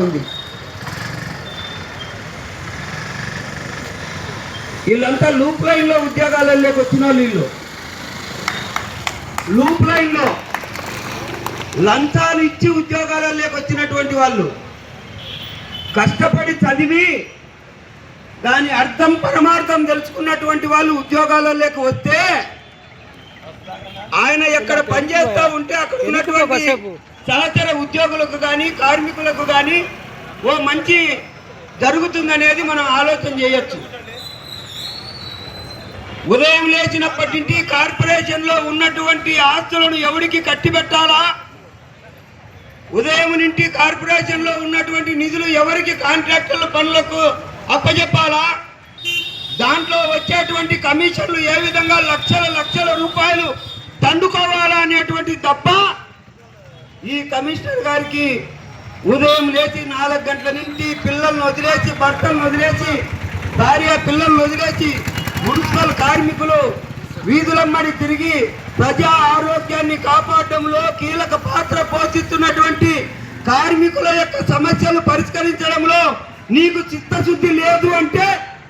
ఉంది. వీళ్ళంతా loop line లో ఉద్యోగాలలోకి వచ్చిన వీళ్ళు లూప్ లైన్ లో లంచాలు ఇచ్చి ఉద్యోగాలలోకి వచ్చినటువంటి వాళ్ళు, కష్టపడి చదివి దాని అర్థం పరమార్థం తెలుసుకున్నటువంటి వాళ్ళు ఉద్యోగాలలోకి వస్తే ఆయన ఎక్కడ పనిచేస్తూ ఉంటే అక్కడ ఉన్నటువంటి సహచర ఉద్యోగులకు కానీ కార్మికులకు కానీ ఓ మంచి జరుగుతుందనేది మనం ఆలోచన చేయొచ్చు. ఉదయం లేచినప్పటి నుంచి కార్పొరేషన్లో ఉన్నటువంటి ఆస్తులను ఎవరికి కట్టిబెట్టాలా, ఉదయం నుంచి కార్పొరేషన్లో ఉన్నటువంటి నిధులు ఎవరికి కాంట్రాక్టర్ల పనులకు అప్పచెప్పాలా, దాంట్లో వచ్చేటువంటి కమిషన్లు ఏ విధంగా లక్షల లక్షల రూపాయలు దండుకోవాలా అనేటువంటి తప్ప ఈ కమిషనర్ గారికి ఉదయం లేచి 4 గంటల నుంచి పిల్లలను వదిలేసి, భర్తలను వదిలేసి, భార్య పిల్లలను వదిలేసి మున్సిపల్ కార్మికులు వీధులమ్మడి తిరిగి ప్రజా ఆరోగ్యాన్ని కాపాడడంలో కీలక పాత్ర పోషిస్తున్నటువంటి కార్మికుల యొక్క సమస్యలు పరిష్కరించడంలో నీకు చిత్తశుద్ధి లేదు అంటే